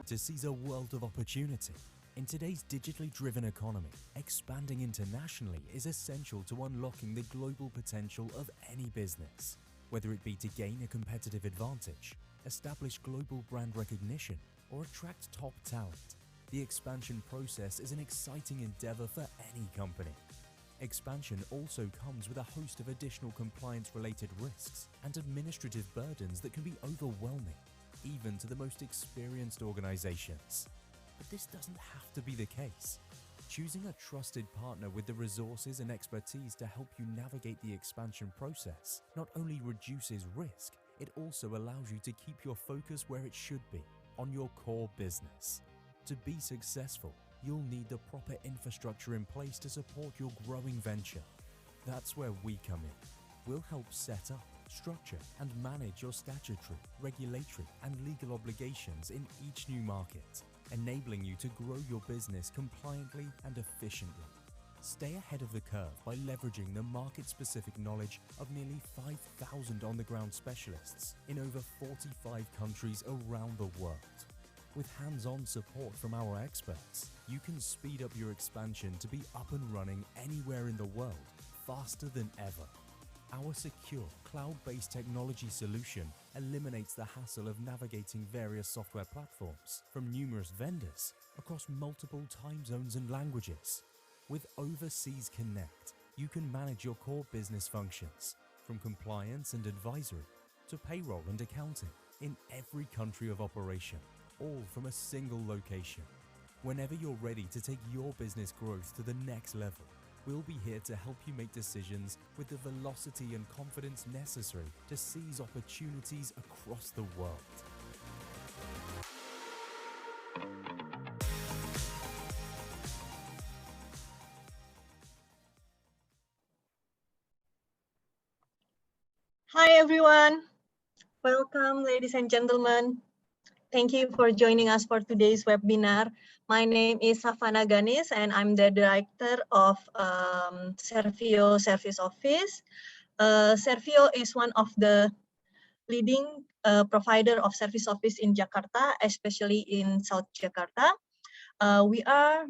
to seize a world of opportunity. In today's digitally driven economy, expanding internationally is essential to unlocking the global potential of any business. Whether it be to gain a competitive advantage, establish global brand recognition, or attract top talent, the expansion process is an exciting endeavor for any company. Expansion also comes with a host of additional compliance-related risks and administrative burdens that can be overwhelming, even to the most experienced organizations. But this doesn't have to be the case. Choosing a trusted partner with the resources and expertise to help you navigate the expansion process not only reduces risk, it also allows you to keep your focus where it should be, on your core business. To be successful, you'll need the proper infrastructure in place to support your growing venture. That's where we come in. We'll help set up, structure, and manage your statutory, regulatory, and legal obligations in each new market, enabling you to grow your business compliantly and efficiently. Stay ahead of the curve by leveraging the market-specific knowledge of nearly 5,000 on-the-ground specialists in over 45 countries around the world. With hands-on support from our experts, you can speed up your expansion to be up and running anywhere in the world faster than ever. Our secure, cloud-based technology solution eliminates the hassle of navigating various software platforms from numerous vendors across multiple time zones and languages. With Overseas Connect, you can manage your core business functions, from compliance and advisory to payroll and accounting, in every country of operation, all from a single location. Whenever you're ready to take your business growth to the next level, we'll be here to help you make decisions with the velocity and confidence necessary to seize opportunities across the world. Hi everyone, welcome ladies and gentlemen. Thank you for joining us for today's webinar. My name is Savana Ganis and I'm the Director of Servio Service Office. Servio is one of the leading provider of service office in Jakarta, especially in South Jakarta. We are,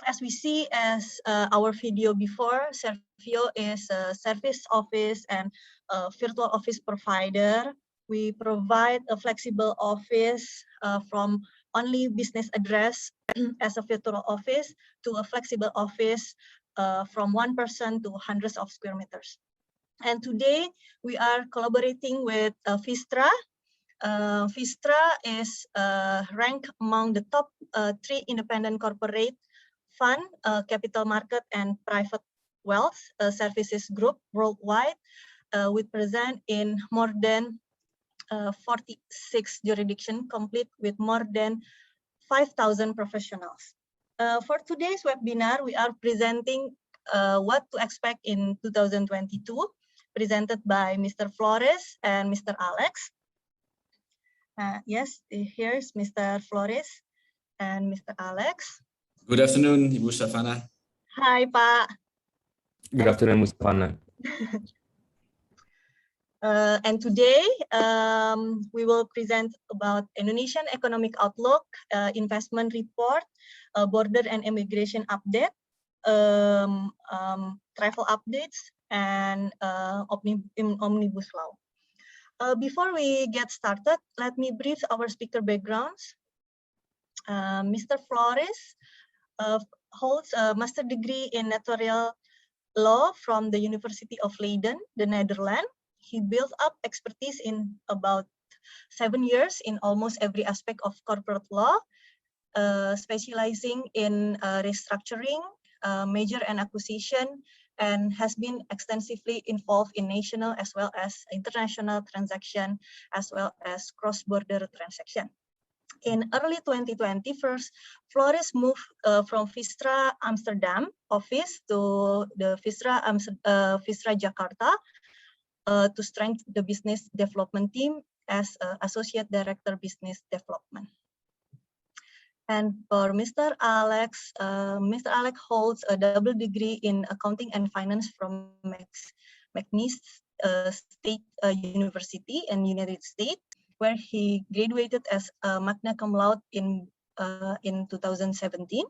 as we see as our video before, Servio is a service office and a virtual office provider. We provide a flexible office from only business address as a virtual office to a flexible office from one person to hundreds of square meters. And today we are collaborating with Vistra. Vistra is ranked among the top 3 independent corporate fund, capital market and private wealth services group worldwide, with present in more than 46 jurisdictions, complete with more than 5,000 professionals. For today's webinar, we are presenting what to expect in 2022, presented by Mr. Floris and Mr. Alex. Yes, here's Mr. Floris and Mr. Alex. Good afternoon, Ibu Savana. Hi, Pak. Good afternoon, Ms. Savana. And today we will present about Indonesian economic outlook, investment report, border and immigration update, travel updates, and omnibus law. Before we get started, let me brief our speaker backgrounds. Mr. Floris holds a master degree in notarial law from the University of Leiden, the Netherlands. He built up expertise in about 7 years in almost every aspect of corporate law, specializing in restructuring, merger and acquisition, and has been extensively involved in national as well as international transaction, as well as cross-border transaction. In early 2020, Floris moved from Vistra Amsterdam office to the Vistra Jakarta, to strengthen the business development team as Associate Director Business Development. And for Mr. Alex holds a double degree in Accounting and Finance from McNeese State University in United States. where he graduated as a magna cum laude in 2017.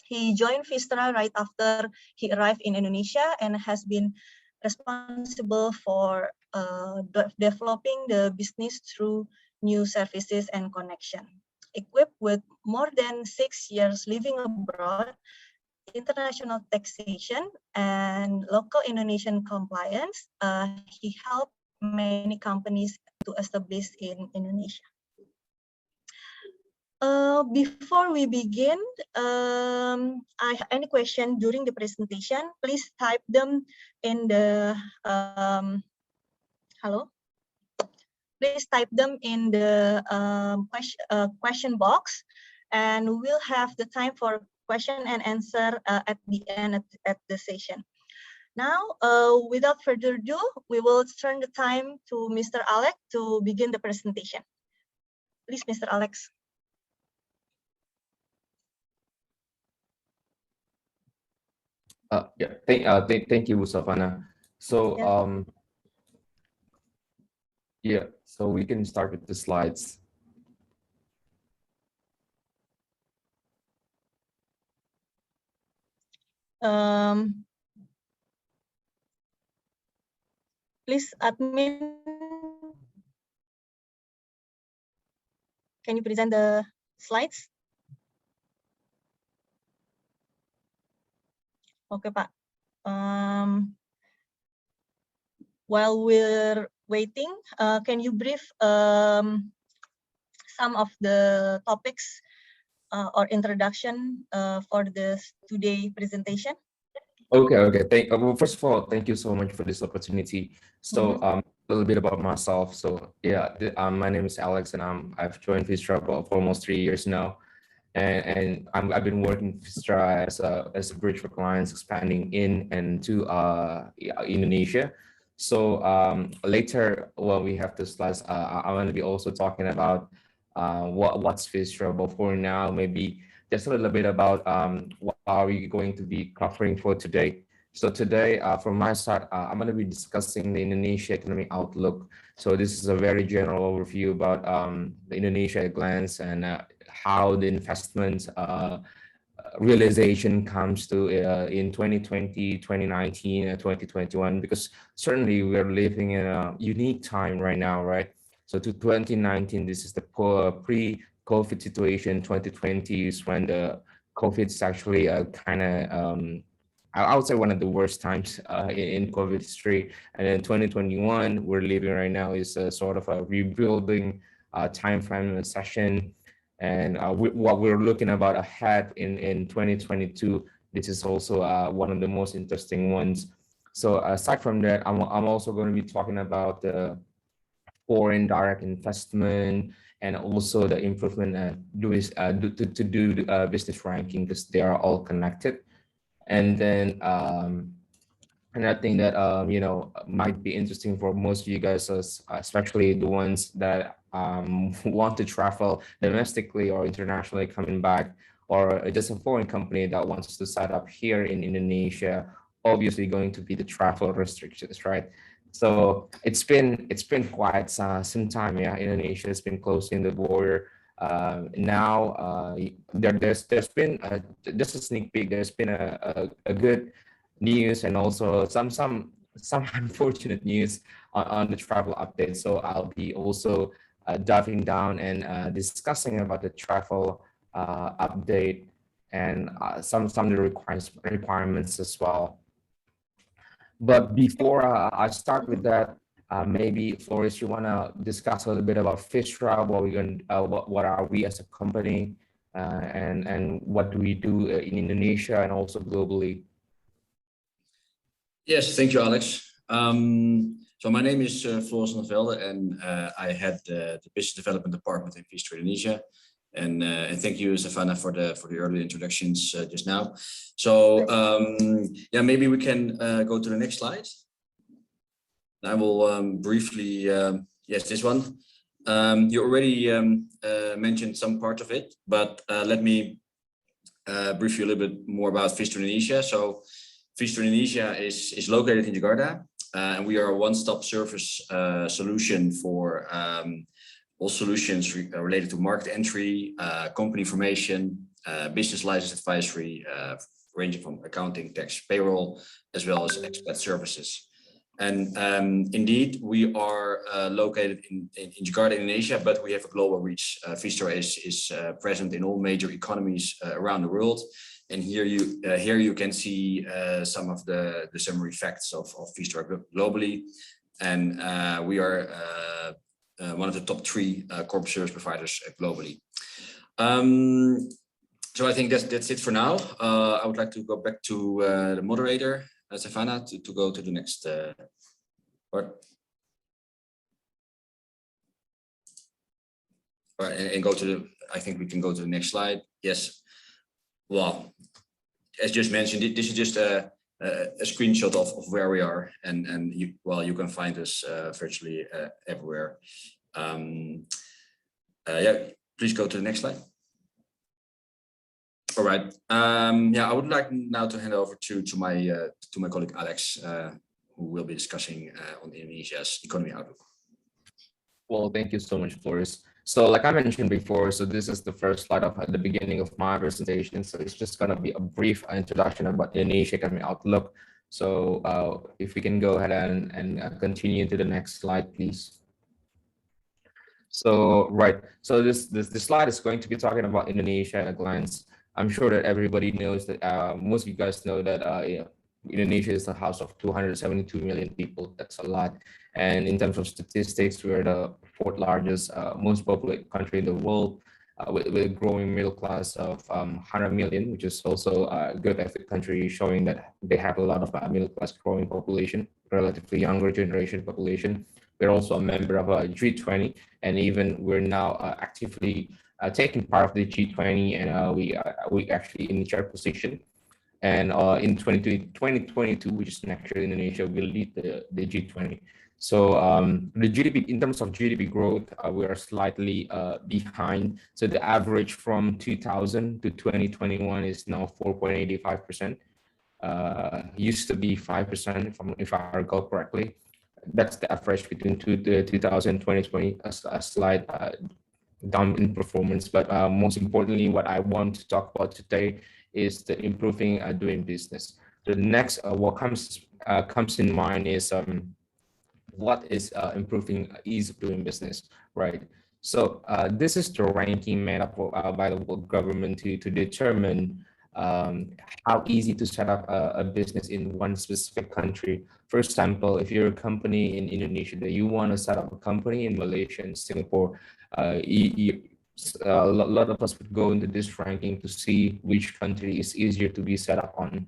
He joined Vistra right after he arrived in Indonesia and has been responsible for developing the business through new services and connection. Equipped with more than 6 years living abroad, international taxation, and local Indonesian compliance, he helped many companies to establish in Indonesia. Before we begin, any question during the presentation, please type them in the Please type them in the question box, and we'll have the time for question and answer at the end at the session. Now, without further ado, we will turn the time to Mr. Alex to begin the presentation. Please, Mr. Alex. Thank you, Savannah. So, so we can start with the slides. Please, admin, can you present the slides? Okay, Pak. While we're waiting, can you brief some of the topics or introduction for this today presentation? Okay. Well, first of all, thank you so much for this opportunity. So, a little bit about myself. So, my name is Alex, and I've joined Vistra for almost 3 years now. And I've been working Vistra as a bridge for clients expanding in and to Indonesia. So later, when we have the slides, I'm going to be also talking about what's Vistra. But for now, maybe just a little bit about what are we going to be covering for today. So today, from my side, I'm going to be discussing the Indonesia economic outlook. So this is a very general overview about the Indonesia at a glance and how the investment realization comes to in 2020, 2019, and 2021, because certainly we're living in a unique time right now, right? So to 2019, this is the pre-COVID situation. 2020 is when the COVID is actually kind of, I would say one of the worst times in COVID history. And then 2021, we're living right now is a sort of a rebuilding time frame session. And what we're looking about ahead in 2022, this is also one of the most interesting ones. So aside from that, I'm also going to be talking about the foreign direct investment and also the improvement to do business ranking, because they are all connected. And then another thing that might be interesting for most of you guys, especially the ones that want to travel domestically or internationally coming back, or just a foreign company that wants to set up here in Indonesia, obviously going to be the travel restrictions, right? So it's been quite some time. Indonesia has been closing the border. Now there's been just a sneak peek. There's been a good news and also some unfortunate news on the travel update. So I'll be also diving down and discussing about the travel update and some of the requirements as well. But before I start with that, maybe Floris, you want to discuss a little bit about Vistra, what are we as a company, and what do we do in Indonesia and also globally? Yes, thank you, Alex. So my name is Floris van Velde, and I head the business development department in Vistra Indonesia. And thank you, Savannah, for the early introductions just now. So maybe we can go to the next slide. I will briefly, yes, this one. You already mentioned some part of it, but let me brief you a little bit more about Vistra Indonesia. So Vistra Indonesia is located in Jakarta, and we are a one-stop service solution for all solutions related to market entry, company formation, business license advisory, ranging from accounting, tax, payroll, as well as expat services. And indeed, we are located in Jakarta, Indonesia, but we have a global reach. Vistra is present in all major economies around the world. And here you can see some of the summary facts of Vistra globally. And we are one of the top 3 corporate service providers globally. So I think that's it for now. I would like to go back to the moderator, Savannah, to go to the next part. All right, and go to the, I think we can go to the next slide. Yes. Well, as just mentioned, this is just a screenshot of where we are, and you can find us virtually everywhere. Yeah, please go to the next slide. All right. Yeah, I would like now to hand over to my colleague Alex, who will be discussing on Indonesia's economy outlook. Well, thank you so much, Floris. So like I mentioned before, so this is the first slide at the beginning of my presentation. So it's just going to be a brief introduction about Indonesia economy outlook. So if we can go ahead and continue to the next slide, please. So right, so this slide is going to be talking about Indonesia at a glance. I'm sure that everybody knows that most of you guys know that Indonesia is the house of 272 million people. That's a lot. And in terms of statistics, we're the 4th largest, most populated country in the world, with a growing middle class of 100 million, which is also a good ethnic country, showing that they have a lot of middle class growing population, relatively younger generation population. We're also a member of G20, and even we're now actively taking part of the G20, and we actually in the chair position. And in 2022, which is next year, Indonesia will lead the G20. So the GDP, in terms of GDP growth, we are slightly behind. So the average from 2000 to 2021 is now 4.85%. Used to be 5%, if I recall correctly. That's the average between 2000 and 2020, a slight down in performance. But most importantly, what I want to talk about today is the improving doing business. The next, what comes in mind is what is improving ease of doing business, right? So this is the ranking made up by the world government to determine how easy to set up a business in one specific country. For example, if you're a company in Indonesia that you want to set up a company in Malaysia and Singapore, a lot of us would go into this ranking to see which country is easier to be set up on.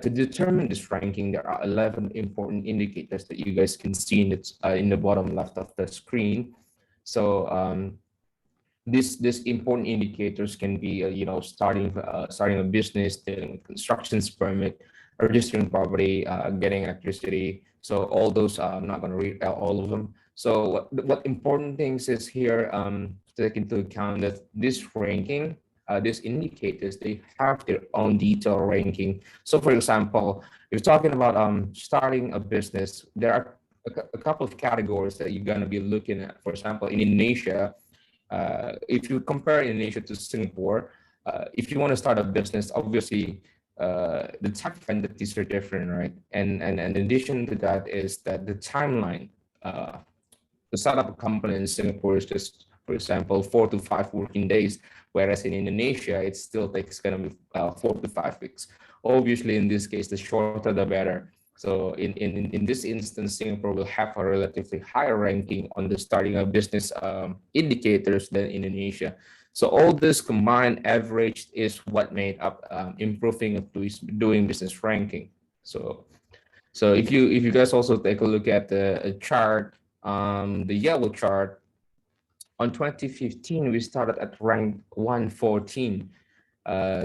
To determine this ranking, there are 11 important indicators that you guys can see in the bottom left of the screen. So these important indicators can be, starting a business, getting constructions permit, registering property, getting electricity. So all those, I'm not going to read out all of them. So what important things is here to take into account that this ranking, these indicators, they have their own detailed ranking. So for example, if you're talking about starting a business, there are a couple of categories that you're going to be looking at. For example, in Indonesia, if you compare Indonesia to Singapore, if you want to start a business, obviously the type of entities are different, right? And in addition to that is that the timeline to set up a company in Singapore is just, for example, 4 to 5 working days, whereas in Indonesia, it still takes going to be 4 to 5 weeks. Obviously, in this case, the shorter the better. So in this instance, Singapore will have a relatively higher ranking on the starting a business indicators than Indonesia. So all this combined average is what made up improving of doing business ranking. So if you guys also take a look at the chart, the yellow chart, on 2015 we started at rank 114.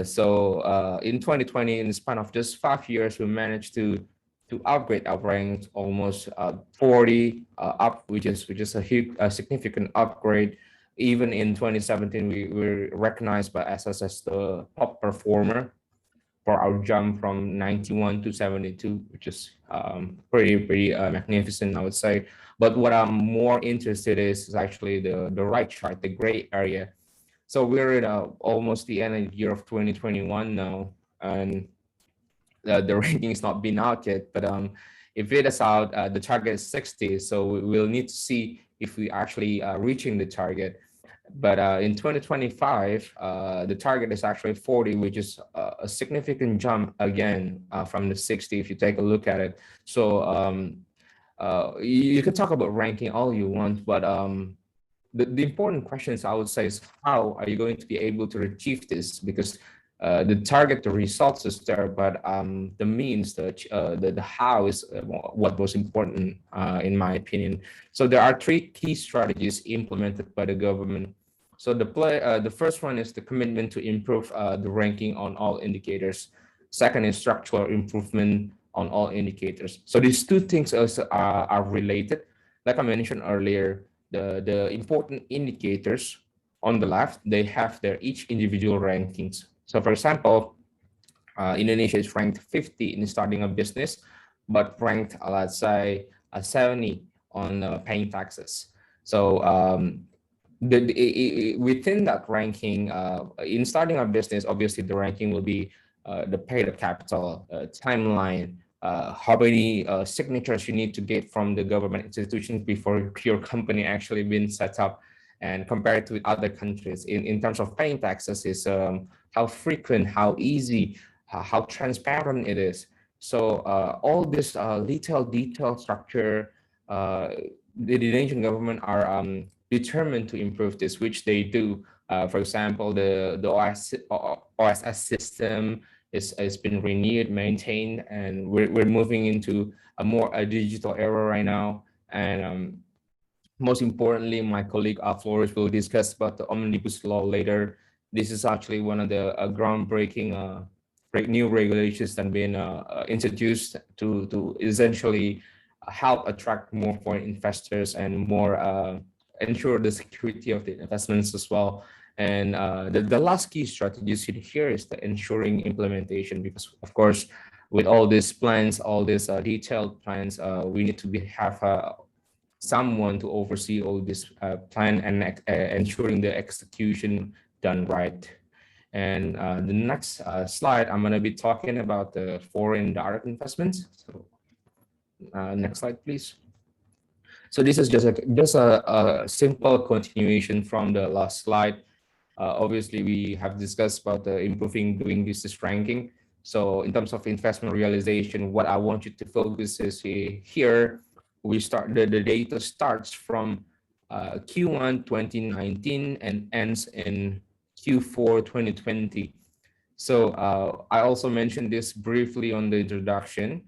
So in 2020, in the span of just 5 years, we managed to upgrade our rank almost 40 up, which is a huge, significant upgrade. Even in 2017, we were recognized by SS as the top performer. for our jump from 91 to 72, which is pretty magnificent, I would say. But what I'm more interested is actually the right chart, the gray area. So we're at almost the end of the year of 2021 now, and the ranking is not been out yet. But if it is out, the target is 60. So we'll need to see if we actually reaching the target. But in 2025, the target is actually 40, which is a significant jump again from the 60 if you take a look at it. So you can talk about ranking all you want, but the important questions I would say is how are you going to be able to achieve this? Because the target, the results is there, but the means, the how is what was important in my opinion. So there are three key strategies implemented by the government. So the first one is the commitment to improve the ranking on all indicators. Second is structural improvement on all indicators. So these two things also are related. Like I mentioned earlier, the important indicators on the left, they have their each individual rankings. So for example, Indonesia is ranked 50 in starting a business, but ranked, let's say, 70 on paying taxes. So within that ranking, in starting a business, obviously the ranking will be the paid up capital, timeline, how many signatures you need to get from the government institutions before your company actually been set up, and compared to other countries in terms of paying taxes is how frequent, how easy, how transparent it is. So all this detailed structure, the Indonesian government are determined to improve this, which they do. For example, the OSS system has been renewed, maintained, and we're moving into a digital era right now. And most importantly, my colleague Floris will discuss about the omnibus law later. This is actually one of the groundbreaking new regulations that have been introduced to essentially help attract more foreign investors and more ensure the security of the investments as well. And the last key strategy here is the ensuring implementation, because of course, with all these plans, all these detailed plans, we need to have someone to oversee all this plan and ensuring the execution done right. And the next slide, I'm going to be talking about the foreign direct investments. So next slide, please. So this is just a simple continuation from the last slide. Obviously, we have discussed about the improving doing business ranking. So in terms of investment realization, what I want you to focus is here. We start the data starts from Q1 2019 and ends in Q4 2020. So I also mentioned this briefly on the introduction.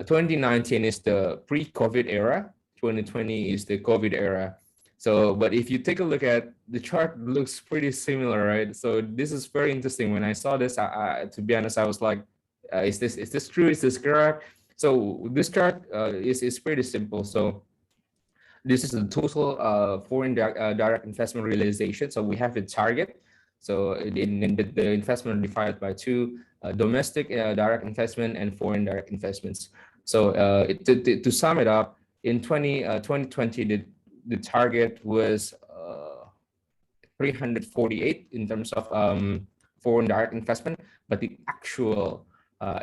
2019 is the pre-COVID era. 2020 is the COVID era. So, but if you take a look at the chart, looks pretty similar, right? So this is very interesting. When I saw this, to be honest, I was like, is this true? Is this correct? So this chart is pretty simple. So this is the total foreign direct investment realization. So we have a target. So the investment divided by two, domestic direct investment and foreign direct investments. So to sum it up, in 2020, the target was 348 in terms of foreign direct investment, but the actual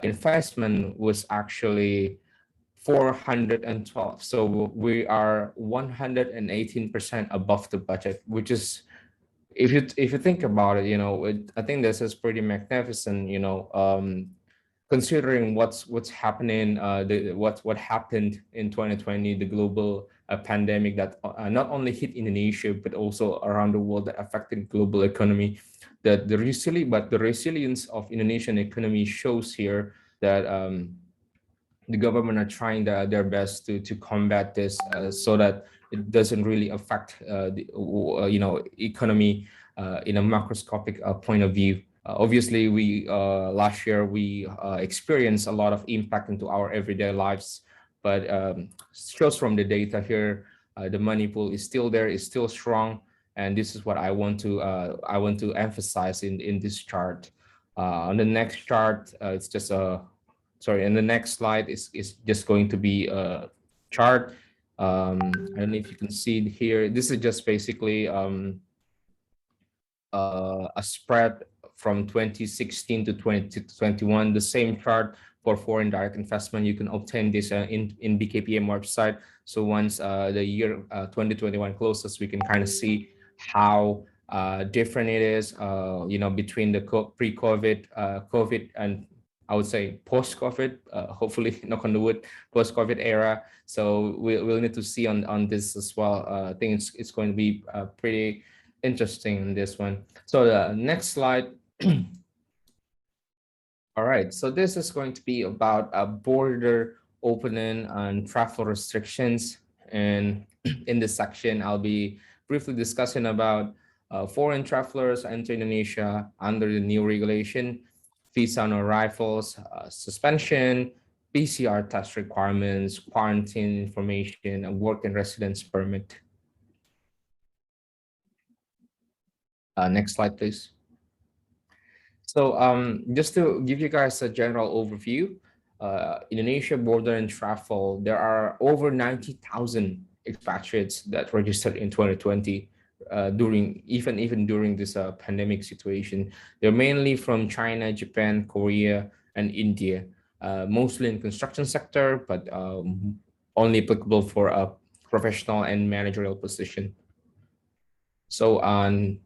investment was actually 412. So we are 118% above the budget, which is, if you think about it, I think this is pretty magnificent, considering what's happening, what happened in 2020, the global pandemic that not only hit Indonesia but also around the world, that affected global economy. The resilience of Indonesian economy shows here that the government are trying their best to combat this so that it doesn't really affect the economy in a macroscopic point of view. Obviously, we last year we experienced a lot of impact into our everyday lives, but shows from the data here, the money pool is still there, is still strong, and this is what I want to emphasize in this chart. On the next chart, it's just a sorry. And the next slide is just going to be a chart. I don't know if you can see it here. This is just basically a spread from 2016 to 2021. The same chart for foreign direct investment. You can obtain this in BKPM website. So once the year 2021 closes, we can kind of see how different it is, between the pre-COVID, COVID, and I would say post-COVID, hopefully knock on the wood, post-COVID era. So we'll need to see on this as well. I think it's going to be pretty interesting in this one. So the next slide. All right, so this is going to be about a border opening and travel restrictions. And in this section, I'll be briefly discussing about foreign travelers enter Indonesia under the new regulation, visa on arrivals, suspension, PCR test requirements, quarantine information, and work and residence permit. Next slide, please. So just to give you guys a general overview, Indonesia border and travel, there are over 90,000 expatriates that registered in 2020 even during this pandemic situation. They're mainly from China, Japan, Korea, and India, mostly in construction sector, but only applicable for a professional and managerial position. So and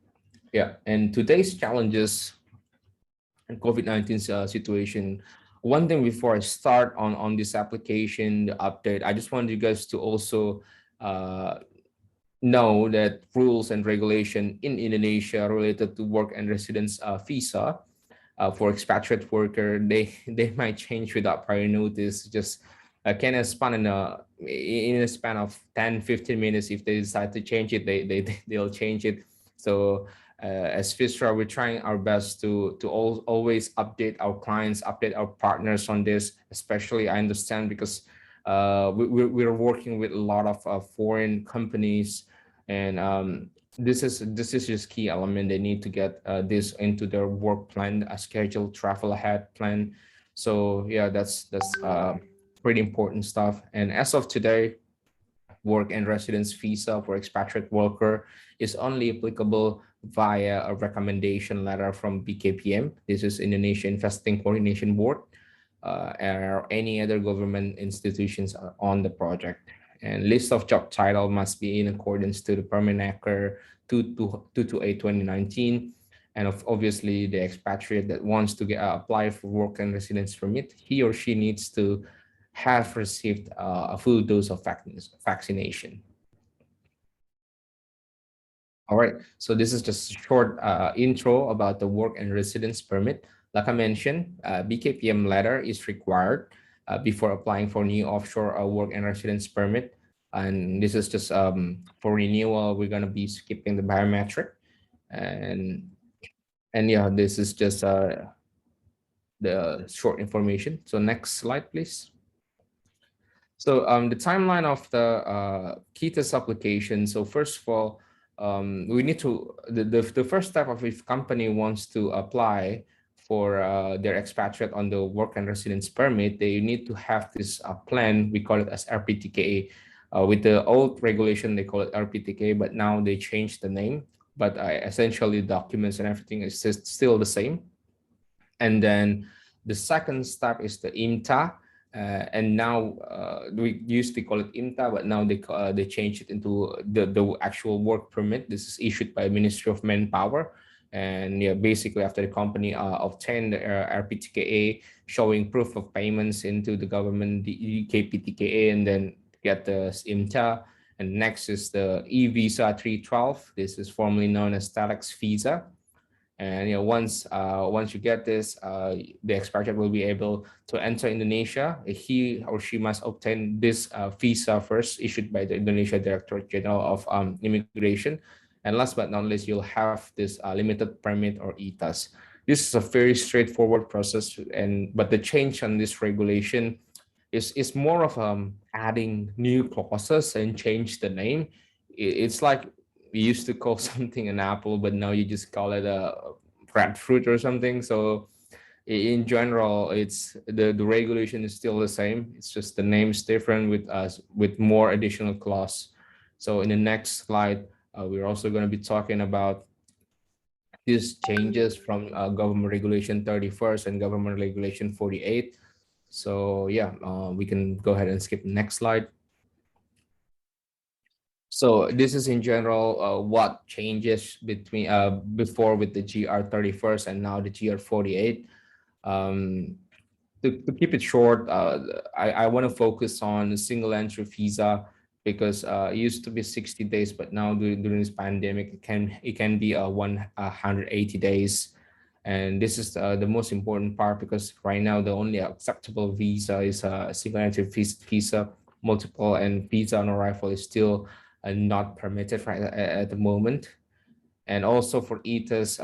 today's challenges and COVID-19 situation. One thing before I start on this application, the update, I just want you guys to also know that rules and regulation in Indonesia related to work and residence visa for expatriate worker, they might change without prior notice. Just kind of span in a span of 10-15 minutes. If they decide to change it, they'll change it. So as FISRA, we're trying our best to always update our clients, update our partners on this. Especially, I understand because we're working with a lot of foreign companies, and this is just key element. They need to get this into their work plan, a scheduled travel ahead plan. So yeah, that's pretty important stuff. And as of today, work and residence visa for expatriate worker is only applicable via a recommendation letter from BKPM. This is Indonesia Investing Coordination Board, or any other government institutions on the project. And list of job title must be in accordance to the Permenaker 228/2019. And obviously, the expatriate that wants to apply for work and residence permit, he or she needs to have received a full dose of vaccination. All right, so this is just a short intro about the work and residence permit. Like I mentioned, BKPM letter is required before applying for new offshore work and residence permit. And this is just for renewal, we're gonna be skipping the biometric. And yeah, this is just the short information. So next slide, please. So the timeline of the KITAS application. So first of all, we need to, the first step of if company wants to apply for their expatriate on the work and residence permit, they need to have this plan. We call it as RPTKA. With the old regulation, they call it RPTKA, but now they changed the name. But essentially, documents and everything is still the same. And then the second step is the IMTA. And now we used to call it IMTA, but now they changed it into the actual work permit. This is issued by Ministry of Manpower. And yeah, basically after the company obtained the RPTKA showing proof of payments into the government, the KPTKA, and then get the IMTA. And next is the e-visa 312. This is formerly known as Telex visa. And once you get this, the expatriate will be able to enter Indonesia. He or she must obtain this visa first, issued by the Indonesia Directorate General of Immigration. And last but not least, you'll have this limited permit or ITAS. This is a very straightforward process, but the change on this regulation is more of adding new clauses and change the name. It's like we used to call something an apple, but now you just call it a breadfruit or something. So in general, it's the regulation is still the same. It's just the name's different with us with more additional clause. So in the next slide, we're also going to be talking about these changes from government regulation 31st and government regulation 48. So yeah, we can go ahead and skip the next slide. So this is in general what changes between before with the GR 31st and now the GR 48. To keep it short, I want to focus on single entry visa because it used to be 60 days, but now during this pandemic, it can be 180 days. And this is the most important part because right now the only acceptable visa is a single entry visa. Multiple and visa on arrival is still not permitted right at the moment. And also for ETAs,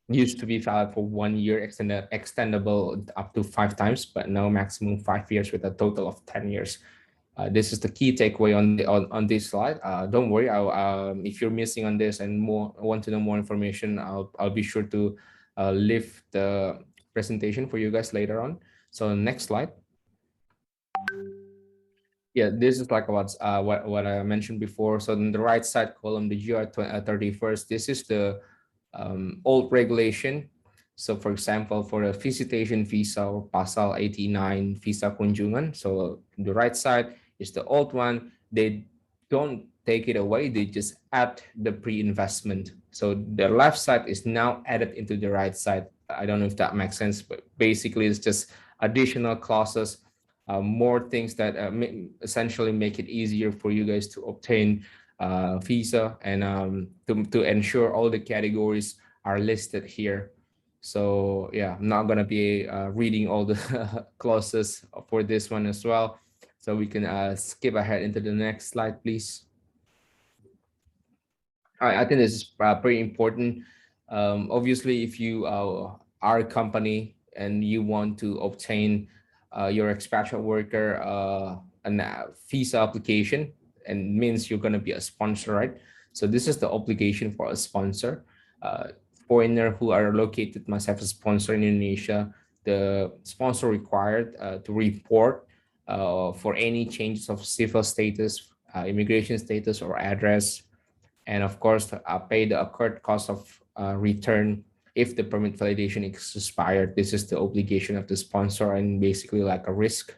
used to be valid for 1 year, extendable up to 5 times, but now maximum 5 years with a total of 10 years. This is the key takeaway on this slide. Don't worry, if you're missing on this and want to know more information, I'll be sure to leave the presentation for you guys later on. So next slide. Yeah, this is like what I mentioned before. So in the right side column, the GR 31st, this is the old regulation. So for example, for a visitation visa or Pasal 89 visa kunjungan, so the right side is the old one. They don't take it away, they just add the pre-investment. So the left side is now added into the right side. I don't know if that makes sense, but basically it's just additional clauses, more things that essentially make it easier for you guys to obtain visa and to ensure all the categories are listed here. So yeah, I'm not gonna be reading all the clauses for this one as well. So we can skip ahead into the next slide, please. All right, I think this is pretty important. Obviously, if you are a company and you want to obtain your expatriate worker a visa application, and means you're going to be a sponsor, right? So this is the obligation for a sponsor. Foreigner who are located must have a sponsor in Indonesia. The sponsor required to report for any changes of civil status, immigration status, or address, and of course pay the accrued cost of return if the permit validation is expired. This is the obligation of the sponsor and basically like a risk.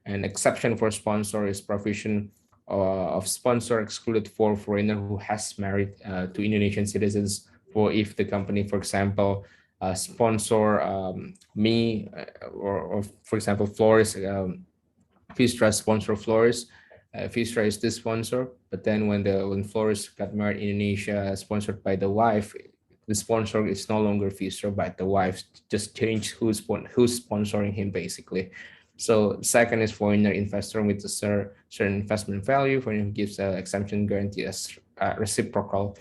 An exception for sponsor is provision of sponsor excluded for foreigner who has married to Indonesian citizens. For if the company, for example, sponsor me or for example Floris, Fistra sponsor Floris. Fistra is the sponsor, but then when Floris got married in Indonesia, sponsored by the wife, the sponsor is no longer Fistra, but the wife just changed who's sponsoring him basically. So second is foreigner investor with a certain investment value. Foreigner who gives an exemption guarantee as reciprocal,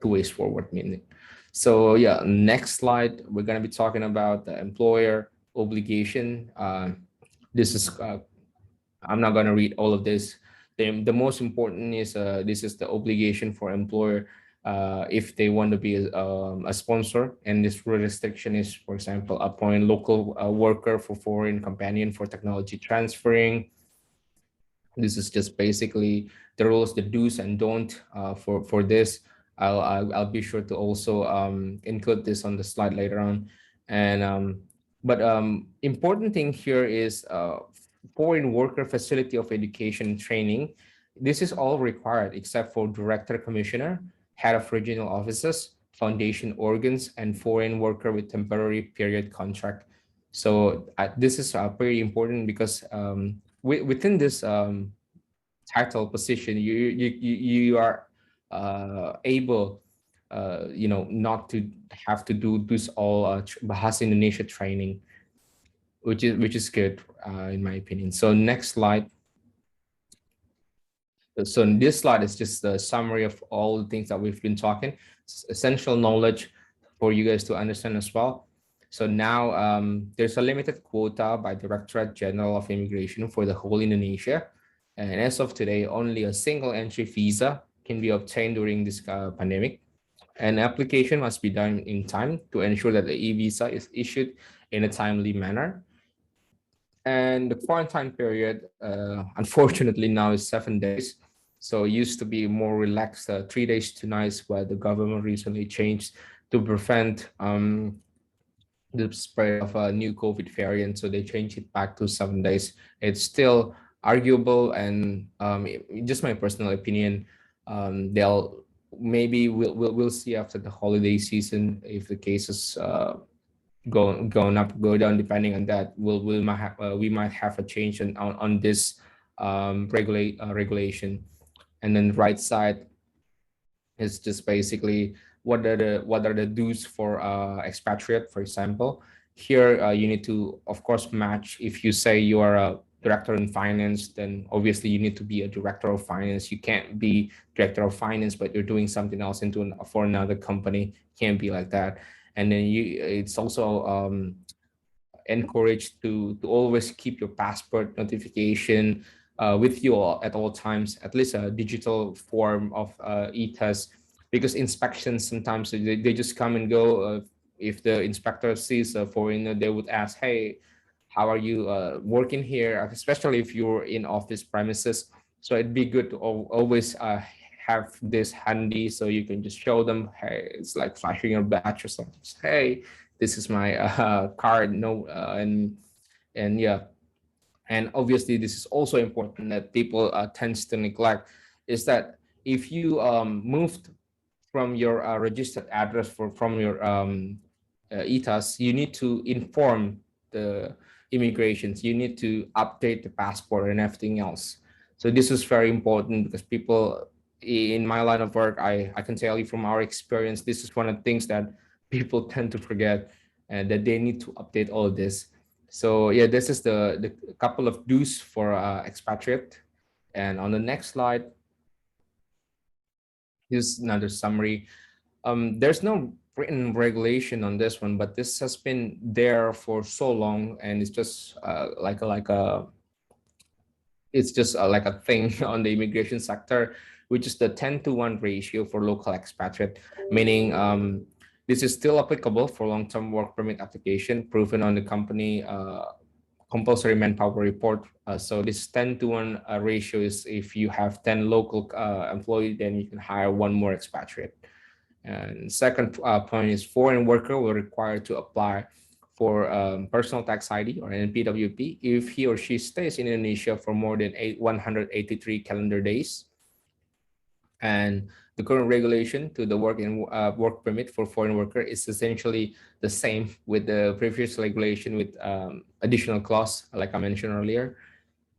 2 ways forward meaning. So yeah, next slide, we're going to be talking about the employer obligation. This is I'm not going to read all of this. The most important is this is the obligation for employer if they want to be a sponsor, and this restriction is, for example, appoint local worker for foreign companion for technology transferring. This is just basically the rules, the do's and don't for this. I'll be sure to also include this on the slide later on. And but important thing here is foreign worker facility of education and training. This is all required except for director commissioner, head of regional offices, foundation organs, and foreign worker with temporary period contract. So this is very important because within this title position, you are able, not to have to do this all Bahasa Indonesia training, which is good in my opinion. So next slide. So this slide is just a summary of all the things that we've been talking. It's essential knowledge for you guys to understand as well. So now there's a limited quota by Directorate General of Immigration for the whole Indonesia. And as of today, only a single entry visa can be obtained during this pandemic. An application must be done in time to ensure that the e-visa is issued in a timely manner. And the quarantine period, unfortunately, now is 7 days. So it used to be more relaxed, 3 days, 2 nights, but the government recently changed to prevent the spread of a new COVID variant. So they changed it back to 7 days. It's still arguable, and just my personal opinion, they'll maybe we'll see after the holiday season if the cases going up, go down. Depending on that, we might have a change on this regulation. And then right side is just basically what are the dues for expatriate. For example, here you need to, of course, match. If you say you are a director in finance, then obviously you need to be a director of finance. You can't be director of finance but you're doing something else for another company. Can't be like that. And then it's also encouraged to always keep your passport notification with you at all times, at least a digital form of e-test, because inspections sometimes they just come and go. If the inspector sees a foreigner, they would ask, hey, how are you working here, especially if you're in office premises. So it'd be good to always have this handy, so you can just show them, hey, it's like flashing your badge or something. Hey, this is my card. No, and yeah. And obviously this is also important that people tends to neglect, is that if you moved from your registered address from your ETAs, you need to inform the immigrations. You need to update the passport and everything else. So this is very important, because people in my line of work, I can tell you from our experience, this is one of the things that people tend to forget, and that they need to update all of this. So yeah, this is the couple of dues for expatriate. And on the next slide, here's another summary. There's no written regulation on this one, but this has been there for so long, and it's just like a thing on the immigration sector, which is the 10-to-1 ratio for local expatriate, meaning this is still applicable for long-term work permit application proven on the company compulsory manpower report. So this 10-to-1 ratio is if you have 10 local employees, then you can hire one more expatriate. And second point is foreign worker will require to apply for personal tax ID or NPWP if he or she stays in Indonesia for more than 183 calendar days. And the current regulation to the work permit for foreign worker is essentially the same with the previous regulation, with additional clause like I mentioned earlier.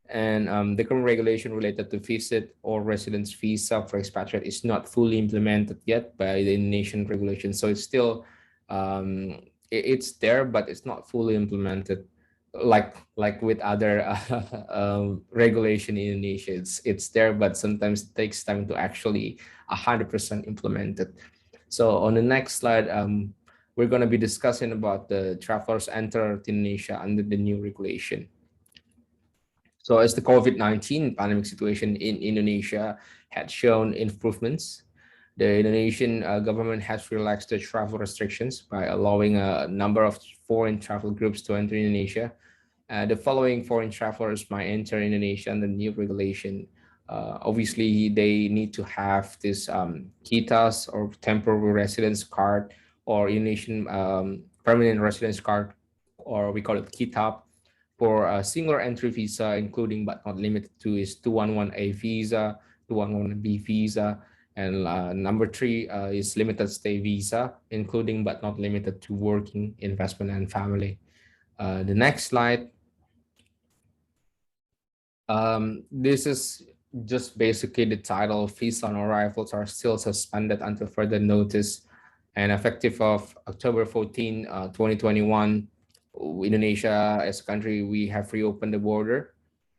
And the current regulation related to visit or residence visa for expatriate is not fully implemented yet by the Indonesian regulation. So it's still it's there, but it's not fully implemented like with other regulation in Indonesia. It's there, but sometimes it takes time to actually 100% implement it. So on the next slide, we're going to be discussing about the travelers enter Indonesia under the new regulation. So as the COVID-19 pandemic situation in Indonesia had shown improvements, the Indonesian government has relaxed the travel restrictions by allowing a number of foreign travel groups to enter Indonesia. The following foreign travelers might enter Indonesia under the new regulation. Obviously, they need to have this KITAS or temporary residence card, or Indonesian permanent residence card, or we call it KITAP. For a singular entry visa, including but not limited to is 211A visa, 211B visa, and number 3 is limited stay visa, including but not limited to working, investment, and family. The next slide. This is just basically the title. Visa on arrivals are still suspended until further notice, and effective of October 14, 2021, Indonesia as a country, we have reopened the border,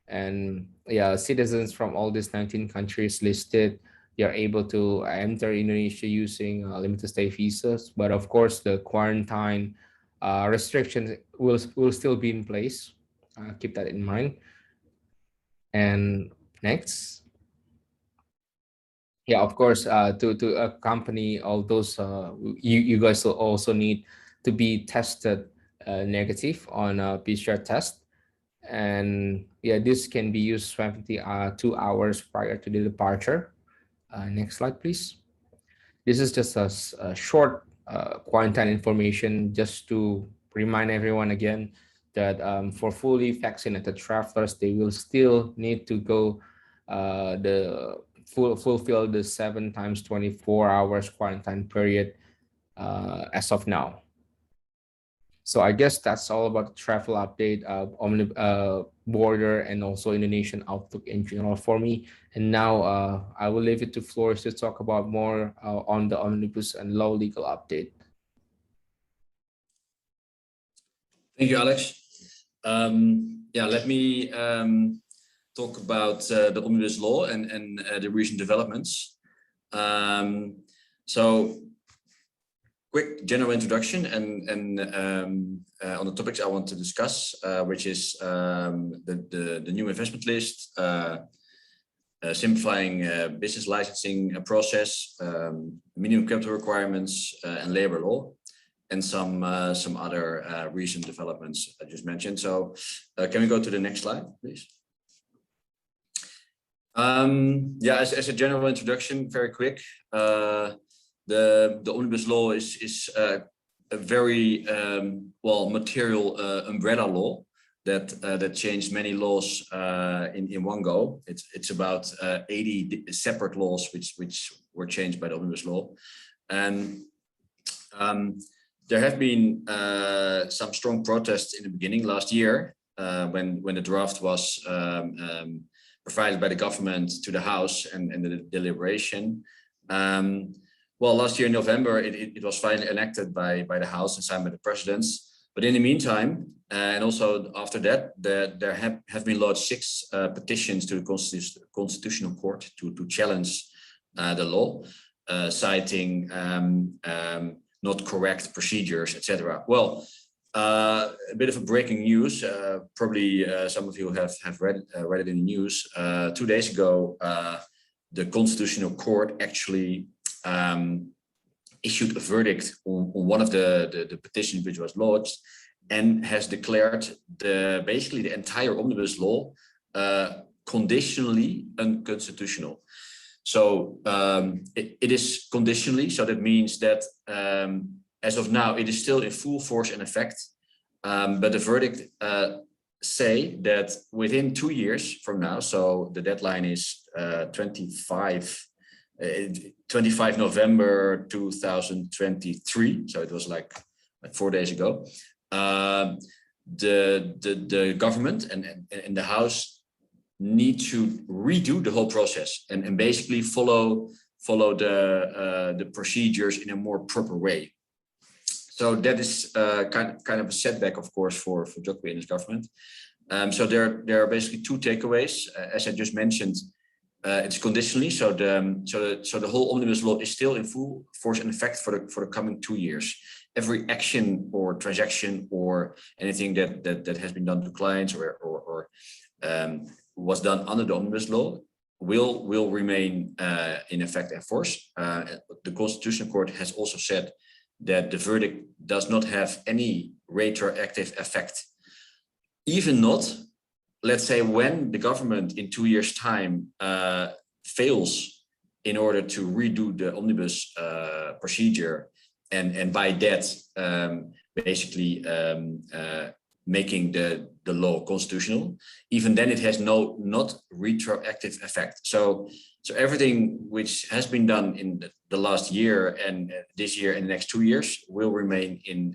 and yeah, citizens from all these 19 countries listed, they are able to enter Indonesia using limited stay visas. But of course, the quarantine restrictions will still be in place. Keep that in mind. And next. Yeah, of course, to accompany all those, you guys will also need to be tested negative on a PCR test. And yeah, this can be used 2 hours prior to the departure. Next slide, please. This is just a short quarantine information just to remind everyone again that for fully vaccinated travelers, they will still need to go fulfill the 7 times 24 hours quarantine period as of now. So I guess that's all about the travel update on the border and also Indonesian outlook in general for me. And now I will leave it to Floris to talk about more on the omnibus and law legal update. Thank you, Alex. Yeah, let me talk about the omnibus law and the recent developments. So, quick general introduction and on the topics I want to discuss, which is the new investment list, simplifying business licensing process, minimum capital requirements, and labor law, and some other recent developments I just mentioned. So, can we go to the next slide, please? Yeah, as a general introduction, very quick. The omnibus law is a very material umbrella law that changed many laws in one go. It's about 80 separate laws which were changed by the omnibus law, and there have been some strong protests in the beginning last year when the draft was provided by the government to the House and the deliberation. Well, last year in November, it was finally enacted by the House and signed by the presidents. But in the meantime, and also after that, there have been lodged 6 petitions to the Constitutional Court to challenge the law, citing not correct procedures, etc. Well, a bit of a breaking news. Probably some of you have read it in the news. 2 days ago, the Constitutional Court actually issued a verdict on one of the petitions which was lodged, and has declared basically the entire omnibus law conditionally unconstitutional. So it is conditionally, so that means that as of now it is still in full force and effect, but the verdict say that within 2 years from now, so the deadline is 25 November 2023, so it was like 4 days ago, the government and the House need to redo the whole process and basically follow the procedures in a more proper way. So that is kind of a setback, of course, for Jokowi and his government. So there are basically 2 takeaways. As I just mentioned, it's conditionally, so the whole omnibus law is still in full force and effect for the coming 2 years. Every action or transaction or anything that has been done to clients or was done under the omnibus law will remain in effect and force. The Constitutional Court has also said that the verdict does not have any retroactive effect, even not, let's say, when the government in 2 years' time fails in order to redo the omnibus procedure, and by that basically making the law constitutional. Even then, it has not retroactive effect. So everything which has been done in the last year and this year and the next 2 years will remain in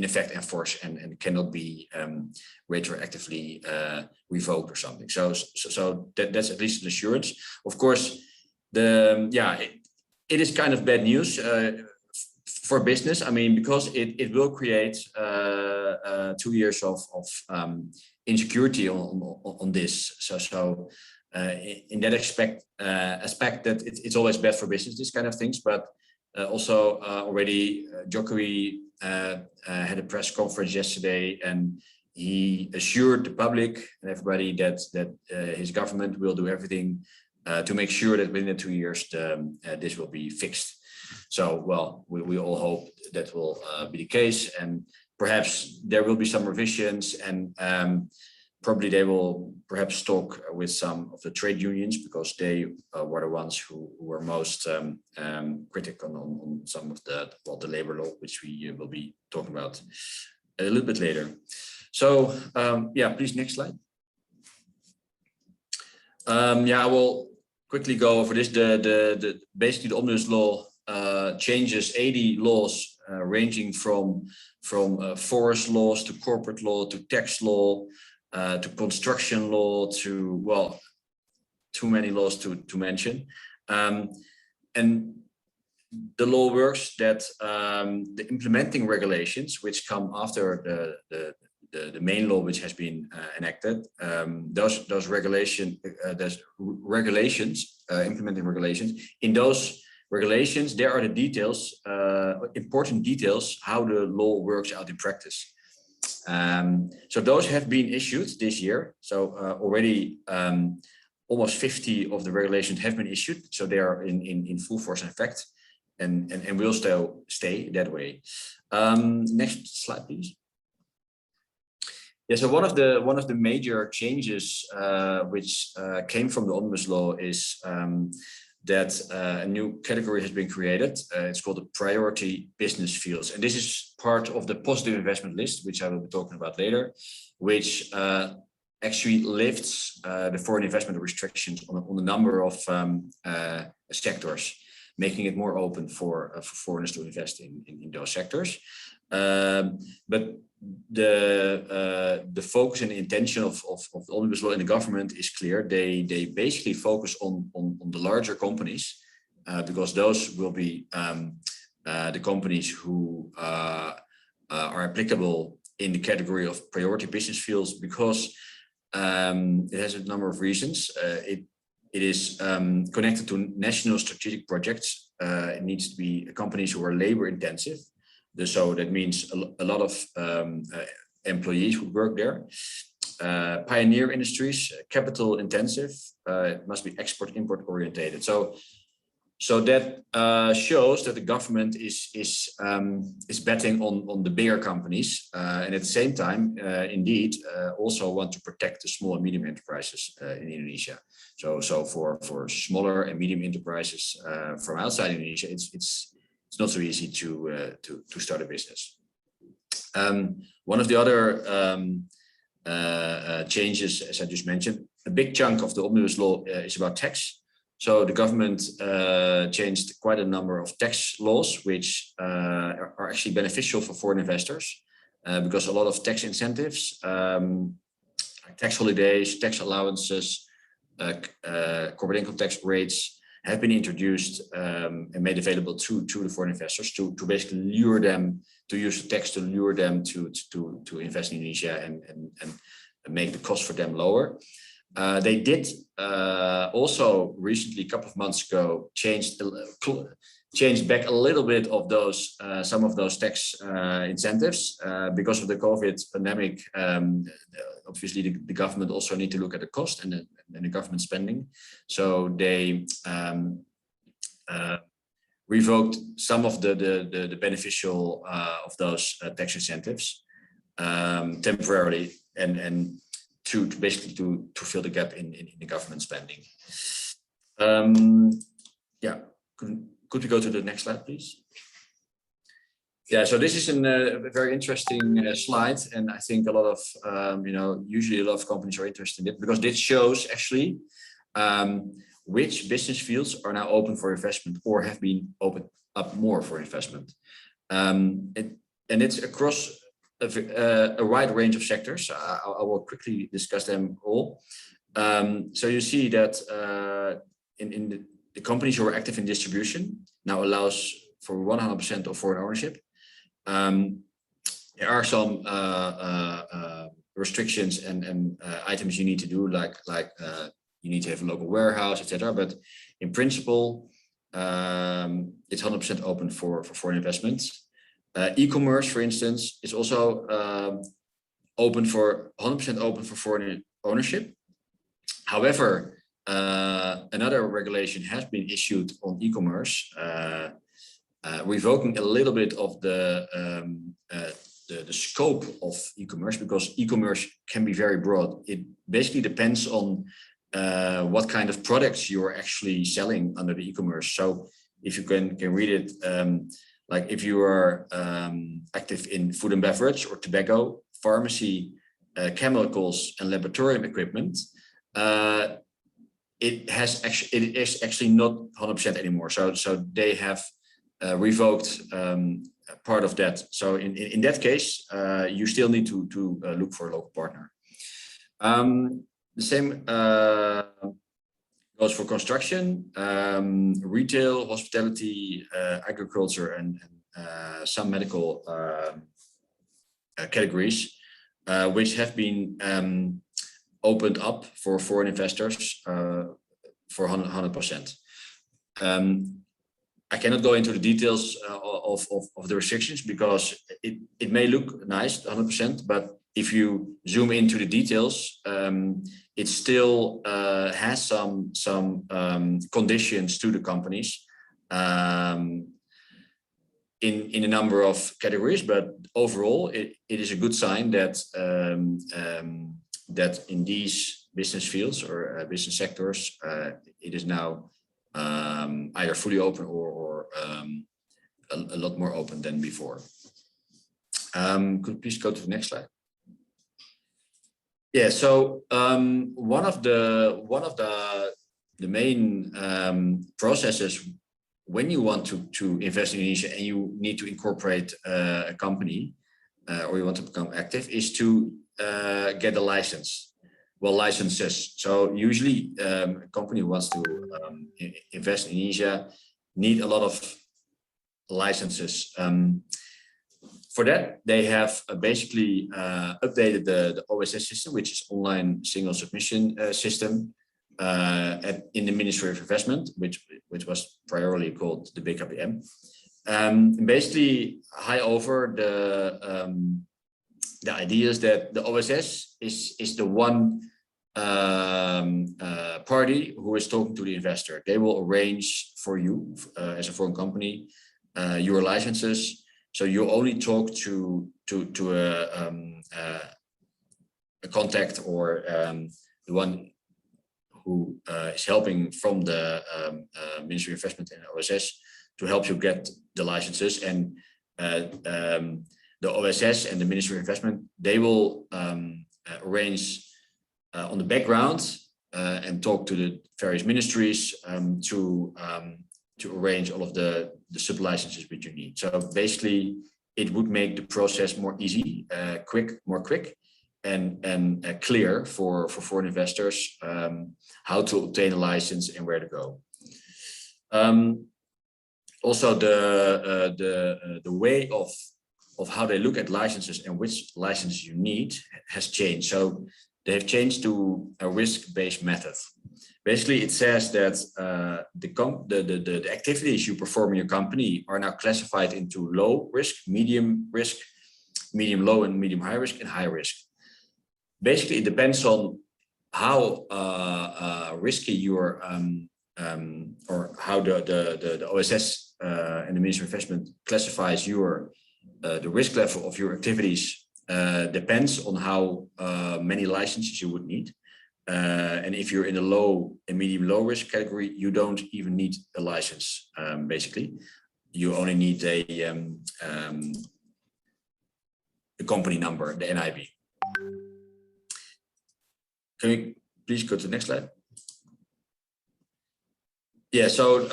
effect and force and cannot be retroactively revoked or something. So that's at least an assurance. Of course, it is kind of bad news for business. I mean, because it will create 2 years of insecurity on this. So in that aspect that it's always bad for business, these kind of things. But also already Jokowi had a press conference yesterday, and he assured the public and everybody that his government will do everything to make sure that within the 2 years this will be fixed. So, well, we all hope that will be the case, and perhaps there will be some revisions, and probably they will perhaps talk with some of the trade unions, because they were the ones who were most critical on some of the labor law, which we will be talking about a little bit later. So yeah, please, next slide. Yeah, I will quickly go over this. Basically, the omnibus law changes 80 laws ranging from forest laws to corporate law to tax law to construction law to, well, too many laws to mention. And the law works that the implementing regulations, which come after the main law which has been enacted, those regulations, implementing regulations, in those regulations, there are the details, important details, how the law works out in practice. So those have been issued this year. So already almost 50 of the regulations have been issued. So they are in full force and effect, and will still stay that way. Next slide, please. Yeah, so one of the major changes which came from the omnibus law is that a new category has been created. It's called the priority business fields. And this is part of the positive investment list, which I will be talking about later, which actually lifts the foreign investment restrictions on a number of sectors, making it more open for foreigners to invest in those sectors. But the focus and the intention of the omnibus law in the government is clear. They basically focus on the larger companies, because those will be the companies who are applicable in the category of priority business fields, because it has a number of reasons. It is connected to national strategic projects. It needs to be companies who are labor intensive. So that means a lot of employees who work there. Pioneer industries, capital intensive, it must be export import orientated. So that shows that the government is betting on the bigger companies, and at the same time, indeed, also want to protect the small and medium enterprises in Indonesia. So for smaller and medium enterprises from outside Indonesia, it's not so easy to start a business. One of the other changes, as I just mentioned, a big chunk of the omnibus law is about tax. So the government changed quite a number of tax laws, which are actually beneficial for foreign investors, because a lot of tax incentives, tax holidays, tax allowances, corporate income tax rates have been introduced and made available to the foreign investors to basically lure them to use the tax, to lure them to invest in Indonesia and make the cost for them lower. They did also recently, a couple of months ago, changed back a little bit of those some of those tax incentives because of the COVID pandemic. Obviously, the government also need to look at the cost and the government spending. So they revoked some of the beneficial of those tax incentives temporarily, and to basically to fill the gap in the government spending. Yeah, could we go to the next slide, please? Yeah, so this is a very interesting slide, and I think a lot of usually a lot of companies are interested in it, because this shows actually which business fields are now open for investment or have been opened up more for investment, and it's across a wide range of sectors. I will quickly discuss them all. So you see that in the companies who are active in distribution now allows for 100% of foreign ownership. There are some restrictions and items you need to do, like you need to have a local warehouse, etc. But in principle, it's 100% open for foreign investments. E-commerce, for instance, is also 100% open for foreign ownership. However, another regulation has been issued on e-commerce, revoking a little bit of the scope of e-commerce, because e-commerce can be very broad. It basically depends on what kind of products you're actually selling under the e-commerce. So if you can read it, like if you are active in food and beverage or tobacco, pharmacy, chemicals and laboratorium equipment, it is actually not 100% anymore. So they have revoked part of that. So in that case, you still need to look for a local partner. The same goes for construction, retail, hospitality, agriculture, and some medical categories, which have been opened up for foreign investors for 100%. I cannot go into the details of the restrictions, because it may look nice, 100%, but if you zoom into the details, it still has some conditions to the companies in a number of categories. But overall, it is a good sign that that in these business fields or business sectors, it is now either fully open or a lot more open than before. Could you please go to the next slide? Yeah, so one of the main processes when you want to invest in Indonesia and you need to incorporate a company or you want to become active is to get a license. Well, licenses. So usually a company who wants to invest in Indonesia need a lot of licenses. For that, they have basically updated the OSS system, which is online single submission system in the Ministry of Investment, which was priorly called the BKPM. Basically, high over the idea is that the OSS is the one party who is talking to the investor. They will arrange for you as a foreign company your licenses. So you only talk to a contact or the one who is helping from the Ministry of Investment and OSS to help you get the licenses. And the OSS and the Ministry of Investment, they will arrange on the background and talk to the various ministries to arrange all of the sub-licenses which you need. So basically, it would make the process more easy, more quick, and clear for foreign investors how to obtain a license and where to go. Also, the way of how they look at licenses and which licenses you need has changed. So they have changed to a risk-based method. Basically, it says that the activities you perform in your company are now classified into low risk, medium low, and medium high risk, and high risk. Basically, it depends on how risky your or how the OSS and the Ministry of Investment classifies your the risk level of your activities depends on how many licenses you would need. And if you're in a low and medium low risk category, you don't even need a license. Basically, you only need a company number, the NIB. Can we please go to the next slide? Yeah, so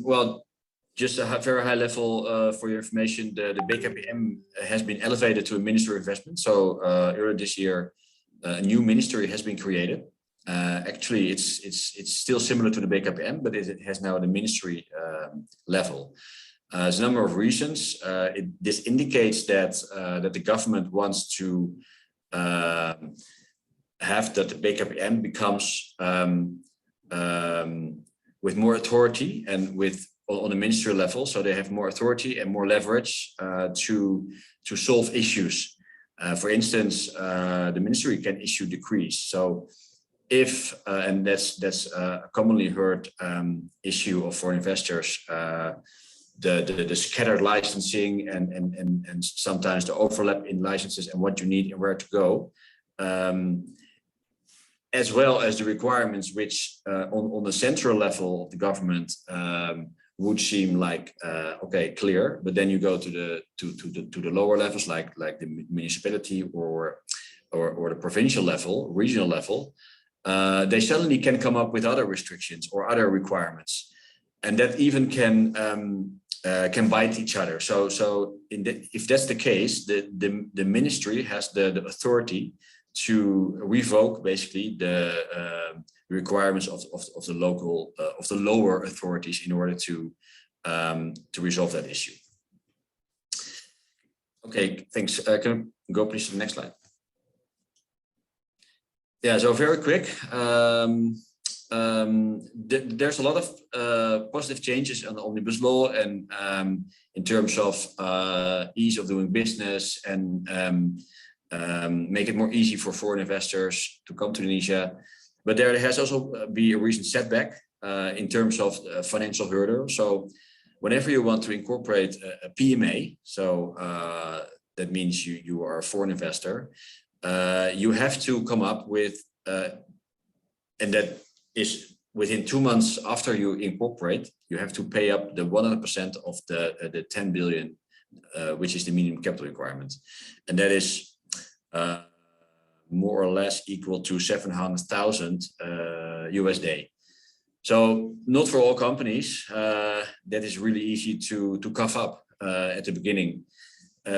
well, just a very high level for your information, the BKPM has been elevated to a Ministry of Investment. So earlier this year, a new ministry has been created. Actually, it's still similar to the BKPM, but it has now the ministry level. There's a number of reasons. This indicates that that the government wants to have that the BKPM becomes with more authority and with on the ministry level, so they have more authority and more leverage to solve issues. For instance, the ministry can issue decrees. So if and that's a commonly heard issue of foreign investors, the scattered licensing and sometimes the overlap in licenses and what you need and where to go, as well as the requirements which on the central level of the government would seem like okay, clear, but then you go to the lower levels like the municipality or the provincial level, regional level, they suddenly can come up with other restrictions or other requirements, and that even can bite each other. So if that's the case, the ministry has the authority to revoke basically the requirements of the local of the lower authorities in order to resolve that issue. Okay, thanks. Can we go please to the next slide? Yeah, so very quick. There's a lot of positive changes on the omnibus law and in terms of ease of doing business and make it more easy for foreign investors to come to Indonesia. But there has also been a recent setback in terms of financial hurdle. So whenever you want to incorporate a PMA, so that means you are a foreign investor, you have to come up with, and that is within 2 months after you incorporate, you have to pay up the 100% of the 10 billion, which is the minimum capital requirement. And that is more or less equal to 700,000 USD. So not for all companies, that is really easy to cough up at the beginning.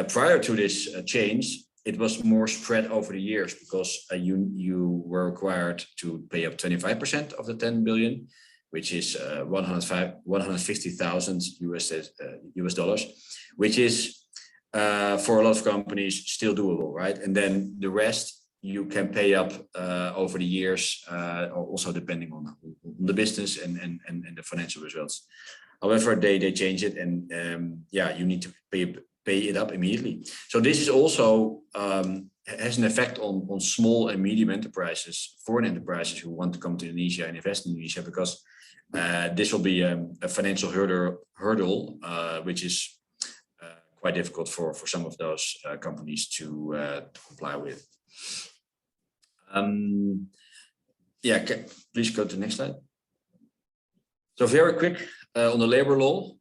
Prior to this change, it was more spread over the years because you were required to pay up 25% of the 10 billion, which is 150,000 US dollars, which is for a lot of companies still doable, right? And then the rest you can pay up over the years, also depending on the business and the financial results. However, they change it, and yeah, you need to pay it up immediately. So this is also has an effect on small and medium enterprises, foreign enterprises who want to come to Indonesia and invest in Indonesia, because this will be a financial hurdle which is quite difficult for some of those companies to comply with. Yeah, please go to the next slide. So very quick on the labor law.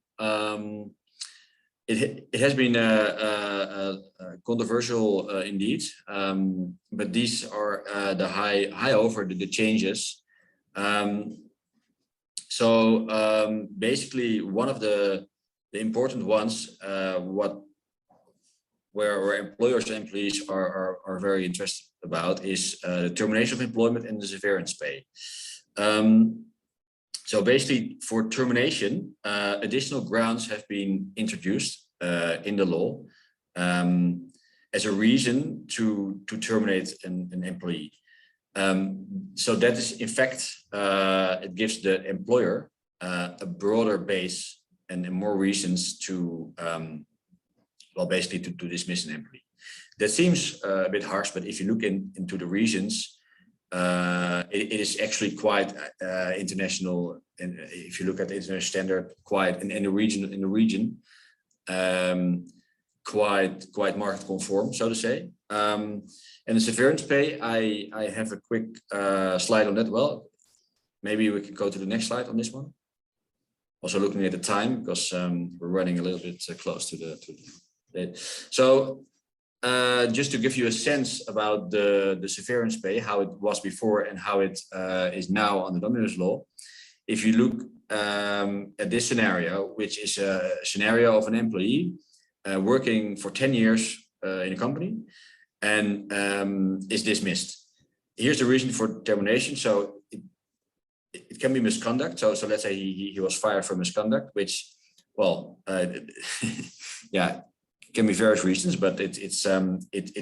It has been controversial indeed, but these are the high over the changes. So basically, one of the important ones, where employers and employees are very interested about, is the termination of employment and the severance pay. So basically, for termination, additional grounds have been introduced in the law as a reason to terminate an employee. So that is, in fact, it gives the employer a broader base and more reasons to, well, basically to dismiss an employee. That seems a bit harsh, but if you look into the reasons, it is actually quite international, and if you look at the international standard, quite in the region, quite market conform, so to say. And the severance pay, I have a quick slide on that. Well, maybe we can go to the next slide on this one. Also looking at the time, because we're running a little bit close to the date. So just to give you a sense about the severance pay, how it was before and how it is now under the omnibus law. If you look at this scenario, which is a scenario of an employee working for 10 years in a company and is dismissed. Here's the reason for termination. So it can be misconduct. So let's say he was fired for misconduct, which, well, yeah, can be various reasons, but it's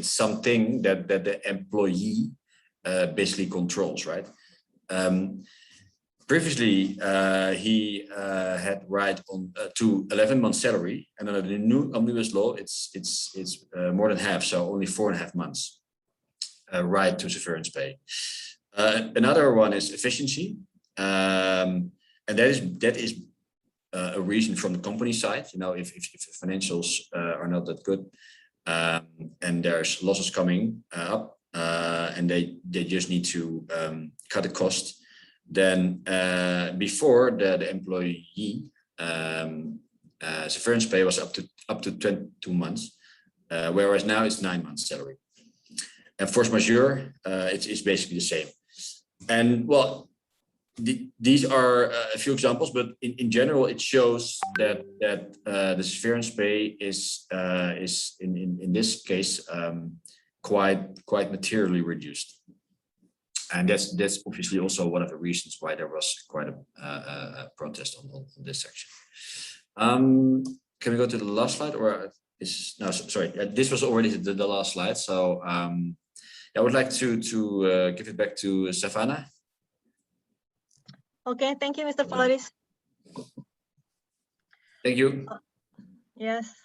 something that the employee basically controls, right? Previously, he had right on to 11 months salary, and under the new omnibus law, it's more than half, so only 4.5 months right to severance pay. Another one is efficiency, and that is a reason from the company side. You know, if the financials are not that good, and there's losses coming up, and they just need to cut the cost, then before the employee severance pay was up to 22 months, whereas now it's 9 months salary. And force majeure, it's basically the same. And well, these are a few examples, but in general, it shows that the severance pay is in this case quite materially reduced, and that's obviously also one of the reasons why there was quite a protest on this section. Can we go to the last slide, or is no? Sorry, this was already the last slide. So I would like to give it back to Savannah. Okay, thank you, Mr. Floris. Thank you. Yes.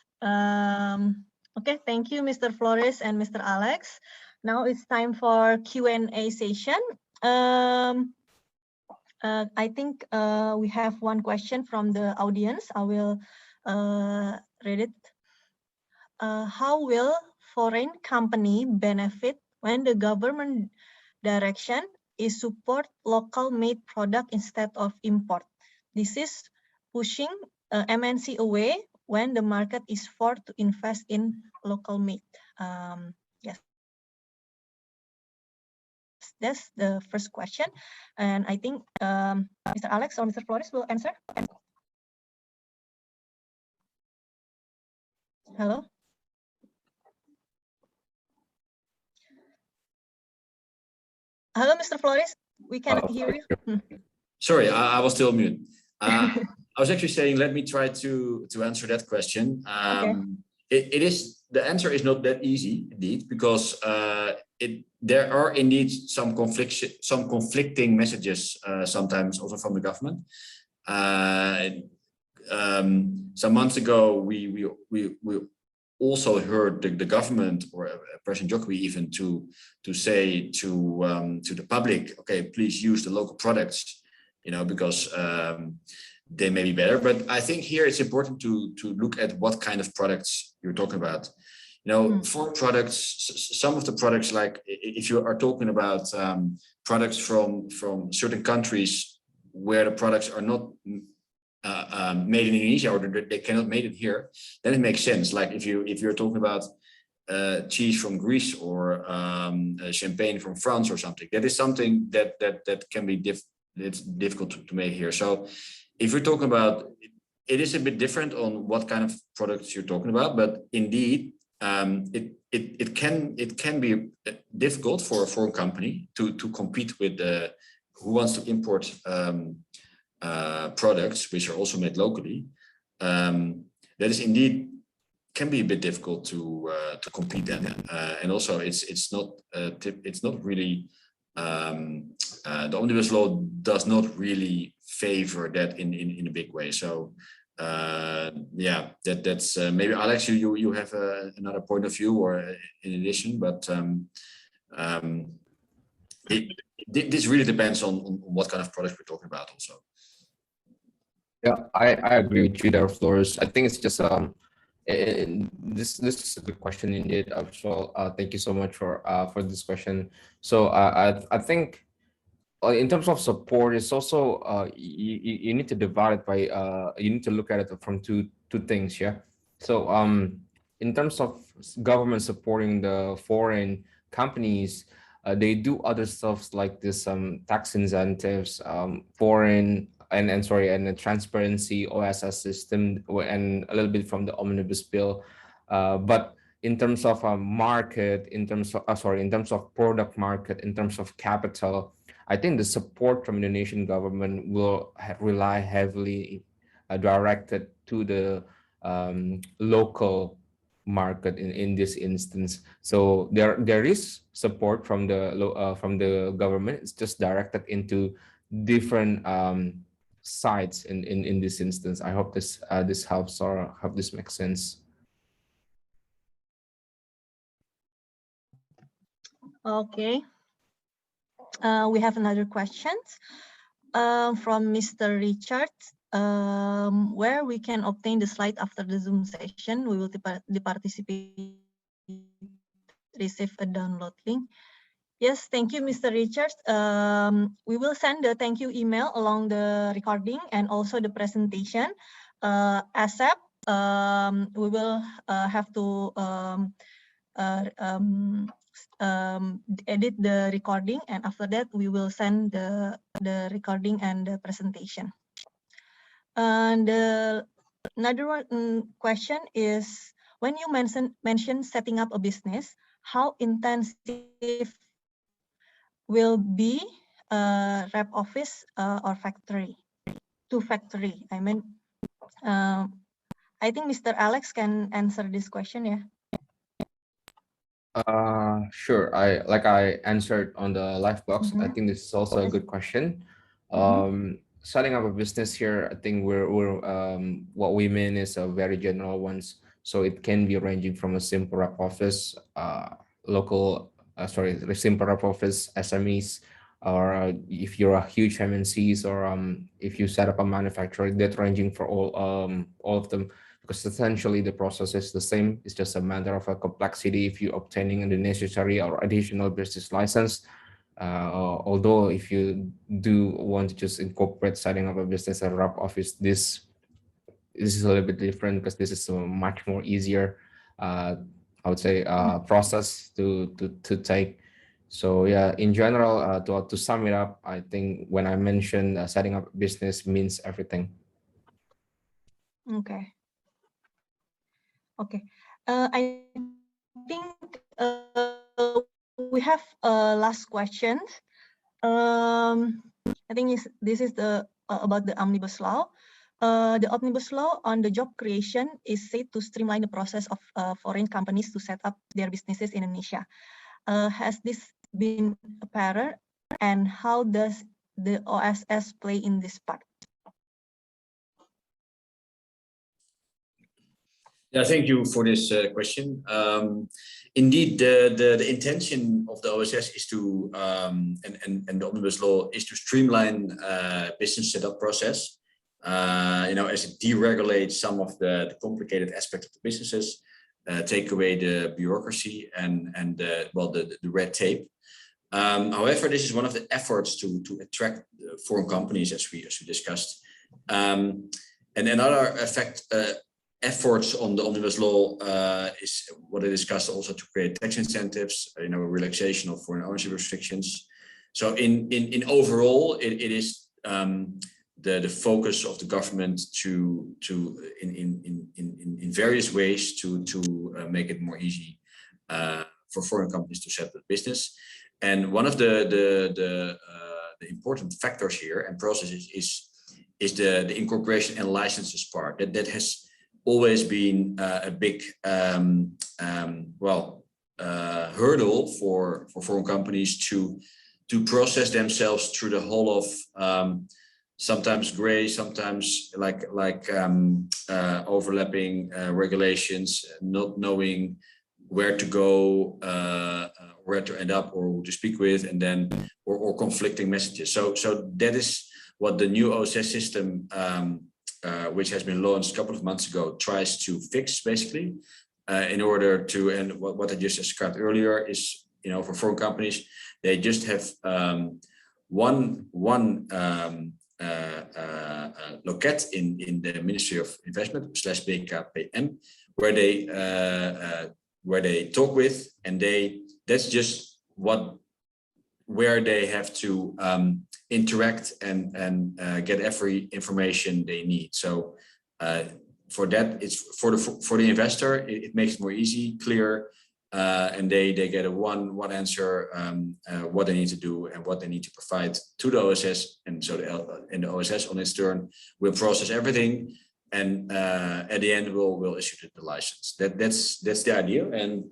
Okay, thank you, Mr. Floris and Mr. Alex. Now it's time for Q&A session. I think we have one question from the audience. I will read it. How will foreign company benefit when the government direction is support local made product instead of import? This is pushing MNC away when the market is forced to invest in local made. Yes, that's the first question. And I think Mr. Alex or Mr. Floris will answer. Hello? Hello, Mr. Floris. We cannot hear you. Sorry, I was still mute. I was actually saying, let me try to answer that question. Okay. The answer is not that easy, indeed, because there are indeed some conflicting messages sometimes also from the government. Some months ago, we also heard the government or President Jokowi even to say to the public, okay, please use the local products, you know, because they may be better. But I think here it's important to look at what kind of products you're talking about. You know, for products, some of the products, like if you are talking about products from certain countries where the products are not made in Indonesia, or they cannot made it here, then it makes sense. Like if you're talking about cheese from Greece or champagne from France or something, that is something that can be it's difficult to make here. So if you're talking about, it is a bit different on what kind of products you're talking about, but indeed it can be difficult for a foreign company to compete with who wants to import products which are also made locally. That is indeed can be a bit difficult to compete then, and also it's not really the omnibus law does not really favor that in a big way. So yeah, that's maybe Alex, you have another point of view or in addition, but this really depends on what kind of products we're talking about also. Yeah, I agree with you there, Floris. I think it's just this is a good question indeed. So thank you so much for this question. So I think in terms of support, it's also you need to divide it by you need to look at it from two things. Yeah. So in terms of government supporting the foreign companies, they do other stuff like this tax incentives, foreign and the transparency OSS system, and a little bit from the omnibus bill. But in terms of market, in terms of product market, in terms of capital, I think the support from the Indonesian government will rely heavily directed to the local market in this instance. So there is support from the government. It's just directed into different sides in this instance. I hope this helps, or hope this makes sense. Okay. We have another question from Mr. Richard, where we can obtain the slide after the Zoom session. We will participate, receive a download link. Yes, thank you, Mr. Richards. We will send the thank you email along the recording and also the presentation. ASAP, we will have to edit the recording, and after that we will send the recording and the presentation. And another question is, when you mention setting up a business, how intensive will be rep office or factory to factory? I mean, I think Mr. Alex can answer this question, yeah. Sure. I answered on the live box. I think this is also a good question. Setting up a business here, I think we're what we mean is a very general ones. So it can be ranging from a simple rep office, simple rep office, SMEs, or if you're a huge MNCs, or if you set up a manufacturer, that ranging for all of them. Because essentially the process is the same. It's just a matter of a complexity if you're obtaining the necessary or additional business license. Although if you do want to just incorporate setting up a business and rep office, this is a little bit different because this is a much more easier, I would say, process to take. So yeah, in general, to sum it up, I think when I mentioned setting up a business means everything. Okay. Okay, I think we have last question. I think this is the about the omnibus law. The omnibus law on the job creation is said to streamline the process of foreign companies to set up their businesses in Indonesia. Has this been apparent, and how does the OSS play in this part? Yeah, thank you for this question. Indeed, the intention of the OSS is to, and the omnibus law is to streamline business setup process. As it deregulates some of the complicated aspects of the businesses, take away the bureaucracy and the red tape. However, this is one of the efforts to attract foreign companies, as we discussed. And another efforts on the omnibus law is what I discussed also to create tax incentives, relaxation of foreign ownership restrictions. So in overall, it is the focus of the government to in various ways to make it more easy for foreign companies to set up business. And one of the important factors here and processes is the incorporation and licenses part. That has always been a big hurdle for foreign companies to process themselves through the whole of sometimes gray, sometimes like overlapping regulations, not knowing where to go, where to end up, or who to speak with, and then or conflicting messages. So that is what the new OSS system, which has been launched a couple of months ago, tries to fix, basically, in order to, and what I just described earlier is, for foreign companies, they just have one loket in the Ministry of Investment / BKPM, where they talk with, and that's just where they have to interact and get every information they need. So for that, it's for the investor, it makes it more easy, clear, and they get a one answer what they need to do and what they need to provide to the OSS, and so the OSS on its turn will process everything, and at the end we'll issue the license. That's the idea, and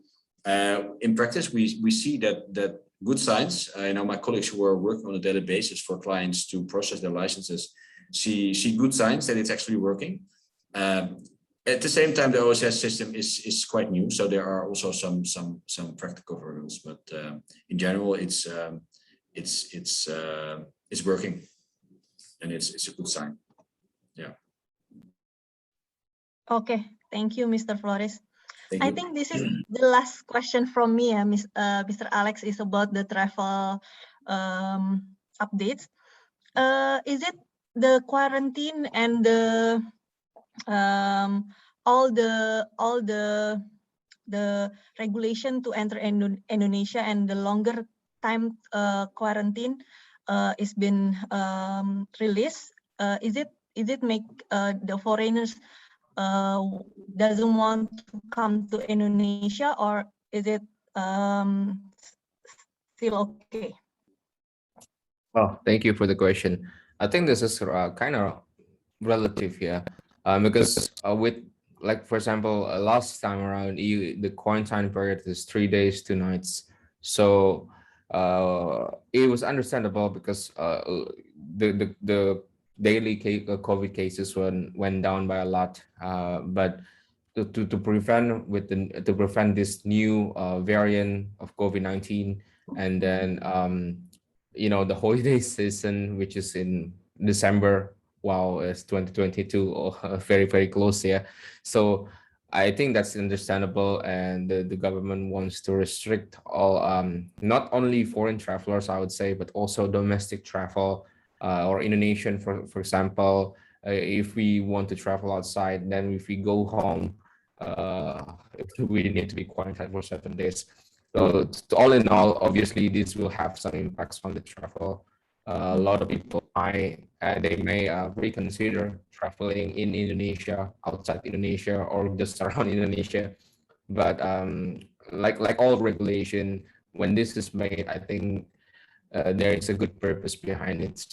in practice we see that good signs. My colleagues who are working on a daily basis for clients to process their licenses see good signs that it's actually working. At the same time, the OSS system is quite new, so there are also some practical hurdles. But in general, it's it's working, and it's a good sign. Yeah. Okay, thank you, Mr. Floris. Thank I you. think this is the last question from me, Mr. Alex, is about the travel updates. Is it the quarantine and the all the regulation to enter Indonesia and the longer time quarantine is been released? Is it make the foreigners doesn't want to come to Indonesia, or is it still okay? Oh, thank you for the question. I think this is kind of relative here, because with, like, for example, last time around, the quarantine period is 3 days, 2 nights. So it was understandable because the daily COVID cases went down by a lot. But to prevent this new variant of COVID-19, and then the holiday season, which is in December, wow, it's 2022, very, very close here. So I think that's understandable, and the government wants to restrict all, not only foreign travelers, I would say, but also domestic travel, or Indonesian, for example. If we want to travel outside, then if we go home, we need to be quarantined for 7 days. So all in all, obviously, this will have some impacts on the travel. A lot of people they may reconsider traveling in Indonesia, outside Indonesia, or just around Indonesia. But like all regulation, when this is made, I think there is a good purpose behind it. It's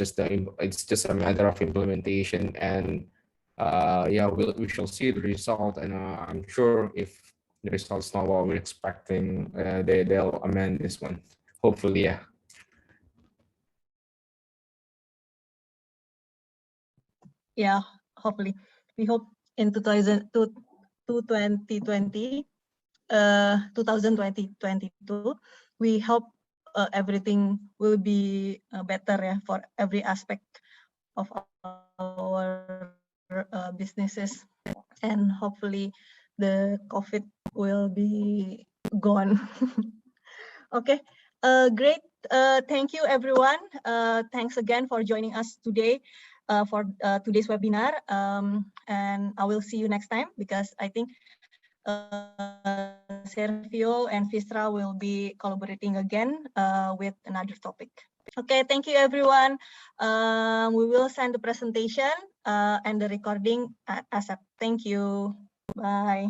just a matter of implementation, and yeah, we shall see the result. And I'm sure if the result's not what we're expecting, they'll amend this one. Hopefully, yeah. Yeah, hopefully. We hope in 2020, 2022, we hope everything will be better for every aspect of our businesses, and hopefully the COVID will be gone. Okay, great. Thank you, everyone. Thanks again for joining us today for today's webinar. And I will see you next time, because I think Sergio and Vistra will be collaborating again with another topic. Okay, thank you, everyone. We will send the presentation and the recording ASAP. Thank you. Bye.